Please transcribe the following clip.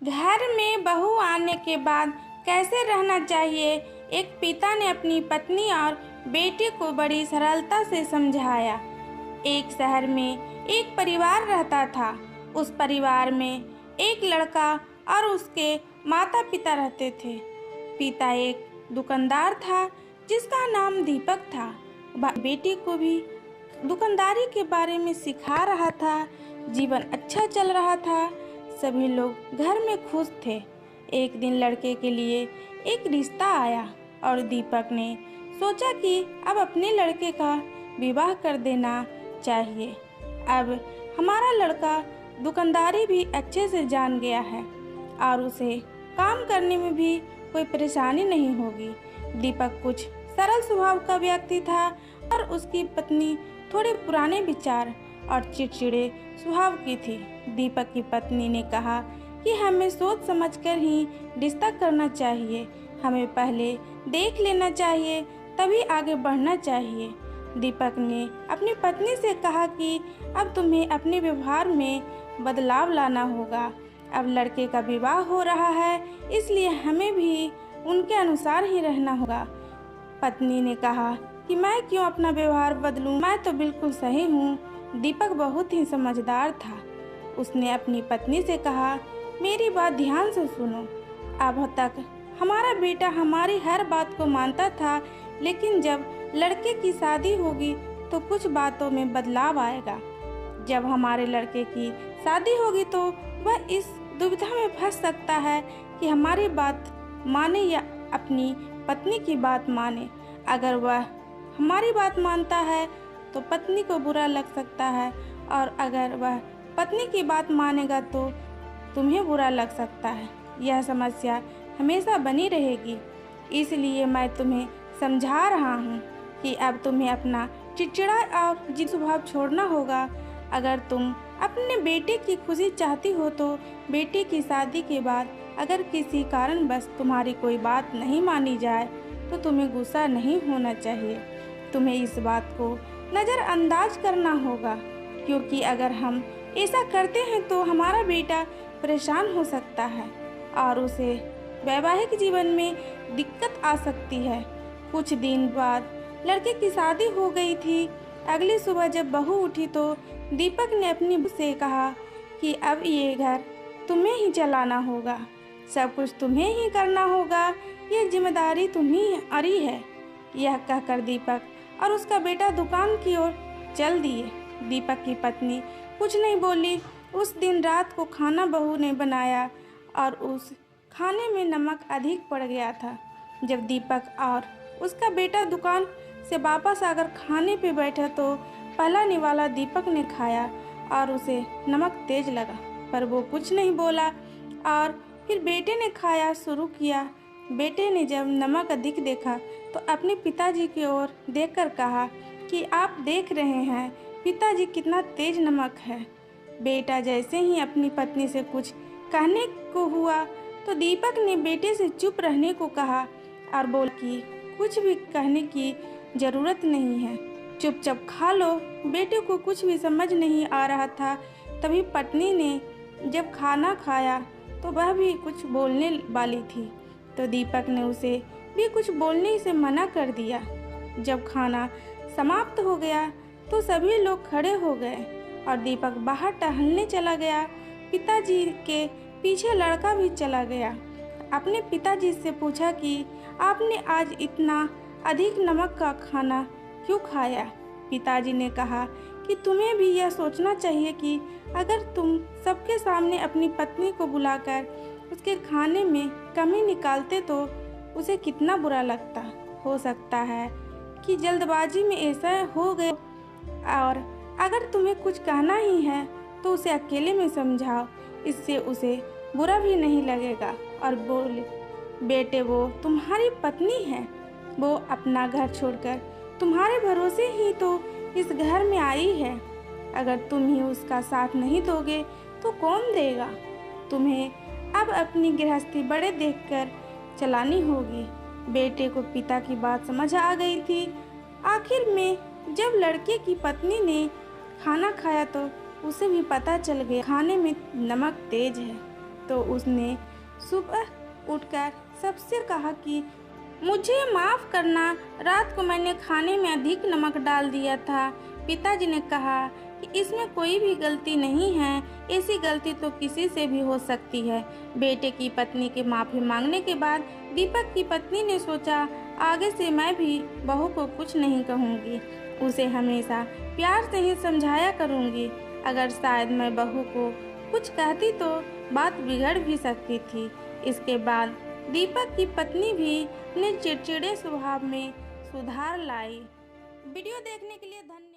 घर में बहू आने के बाद कैसे रहना चाहिए, एक पिता ने अपनी पत्नी और बेटे को बड़ी सरलता से समझाया। एक शहर में एक परिवार रहता था। उस परिवार में एक लड़का और उसके माता पिता रहते थे। पिता एक दुकानदार था जिसका नाम दीपक था। वह बेटी को भी दुकानदारी के बारे में सिखा रहा था। जीवन अच्छा चल रहा था। सभी लोग घर में खुश थे। एक दिन लड़के के लिए एक रिश्ता आया और दीपक ने सोचा कि अब अपने लड़के का विवाह कर देना चाहिए। अब हमारा लड़का दुकानदारी भी अच्छे से जान गया है और उसे काम करने में भी कोई परेशानी नहीं होगी। दीपक कुछ सरल स्वभाव का व्यक्ति था और उसकी पत्नी थोड़े पुराने विचार और चिड़चिड़े स्वभाव की थी। दीपक की पत्नी ने कहा कि हमें सोच समझकर ही रिश्ता करना चाहिए। हमें पहले देख लेना चाहिए, तभी आगे बढ़ना चाहिए। दीपक ने अपनी पत्नी से कहा कि अब तुम्हें अपने व्यवहार में बदलाव लाना होगा। अब लड़के का विवाह हो रहा है, इसलिए हमें भी उनके अनुसार ही रहना होगा। पत्नी ने कहा कि मैं क्यों अपना व्यवहार बदलूं, मैं तो बिल्कुल सही हूँ। दीपक बहुत ही समझदार था। उसने अपनी पत्नी से कहा, मेरी बात ध्यान से सुनो। अब तक हमारा बेटा हमारी हर बात को मानता था, लेकिन जब लड़के की शादी होगी तो कुछ बातों में बदलाव आएगा। जब हमारे लड़के की शादी होगी तो वह इस दुविधा में फंस सकता है कि हमारी बात माने या अपनी पत्नी की बात माने। अगर वह हमारी बात मानता है तो पत्नी को बुरा लग सकता है, और अगर वह पत्नी की बात मानेगा तो तुम्हें बुरा लग सकता है। यह समस्या हमेशा बनी रहेगी। इसलिए मैं तुम्हें समझा रहा हूँ कि अब तुम्हें अपना चिड़चिड़ा और जिद स्वभाव छोड़ना होगा। अगर तुम अपने बेटे की खुशी चाहती हो तो बेटे की शादी के बाद अगर किसी कारणवश तुम्हारी कोई बात नहीं मानी जाए तो तुम्हें गुस्सा नहीं होना चाहिए। तुम्हें इस बात को नज़रअंदाज करना होगा, क्योंकि अगर हम ऐसा करते हैं तो हमारा बेटा परेशान हो सकता है और उसे वैवाहिक जीवन में दिक्कत आ सकती है। कुछ दिन बाद लड़के की शादी हो गई थी। अगली सुबह जब बहू उठी तो दीपक ने अपनी बहू से कहा कि अब ये घर तुम्हें ही चलाना होगा, सब कुछ तुम्हें ही करना होगा, ये जिम्मेदारी तुम्हारी है। यह कहकर दीपक और उसका बेटा दुकान की ओर चल दिए। दीपक की पत्नी कुछ नहीं बोली। उस दिन रात को खाना बहू ने बनाया और उस खाने में नमक अधिक पड़ गया था। जब दीपक और उसका बेटा दुकान से वापस आकर खाने पे बैठा तो पहला निवाला दीपक ने खाया और उसे नमक तेज लगा, पर वो कुछ नहीं बोला। और फिर बेटे ने खाया शुरू किया। बेटे ने जब नमक अधिक देखा तो अपने पिताजी की ओर देखकर कहा कि आप देख रहे हैं पिताजी कितना तेज नमक है। बेटा जैसे ही अपनी पत्नी से कुछ कहने को हुआ तो दीपक ने बेटे से चुप रहने को कहा और बोल कि कुछ भी कहने की ज़रूरत नहीं है, चुपचाप खा लो। बेटे को कुछ भी समझ नहीं आ रहा था। तभी पत्नी ने जब खाना खाया तो वह भी कुछ बोलने वाली थी, तो दीपक ने उसे भी कुछ बोलने से मना कर दिया। जब खाना समाप्त हो गया तो सभी लोग खड़े हो गए और दीपक बाहर टहलने चला गया। पिताजी के पीछे लड़का भी चला गया। अपने पिताजी से पूछा कि आपने आज इतना अधिक नमक का खाना क्यों खाया। पिताजी ने कहा कि तुम्हें भी यह सोचना चाहिए कि अगर तुम सबके सामने अपनी पत्नी को बुलाकर उसके खाने में कमी निकालते तो उसे कितना बुरा लगता। हो सकता है कि जल्दबाजी में ऐसा हो गए, और अगर तुम्हें कुछ कहना ही है तो उसे अकेले में समझाओ, इससे उसे बुरा भी नहीं लगेगा। और बोले, बेटे वो तुम्हारी पत्नी है, वो अपना घर छोड़कर तुम्हारे भरोसे ही तो इस घर में आई है। अगर तुम ही उसका साथ नहीं दोगे तो कौन देगा। तुम्हें अब अपनी गृहस्थी बड़े देखकर चलानी होगी। बेटे को पिता की बात समझ आ गई थी। आखिर में जब लड़के की पत्नी ने खाना खाया तो उसे भी पता चल गया खाने में नमक तेज है। तो उसने सुबह उठकर सबसे कहा कि मुझे माफ़ करना, रात को मैंने खाने में अधिक नमक डाल दिया था। पिताजी ने कहा कि इसमें कोई भी गलती नहीं है, ऐसी गलती तो किसी से भी हो सकती है। बेटे की पत्नी के माफ़ी मांगने के बाद दीपक की पत्नी ने सोचा, आगे से मैं भी बहू को कुछ नहीं कहूँगी, उसे हमेशा प्यार से ही समझाया करूँगी। अगर शायद मैं बहू को कुछ कहती तो बात बिगड़ भी सकती थी। इसके बाद दीपक की पत्नी भी अपने चिड़चिड़े स्वभाव में सुधार लाई। वीडियो देखने के लिए धन्यवाद।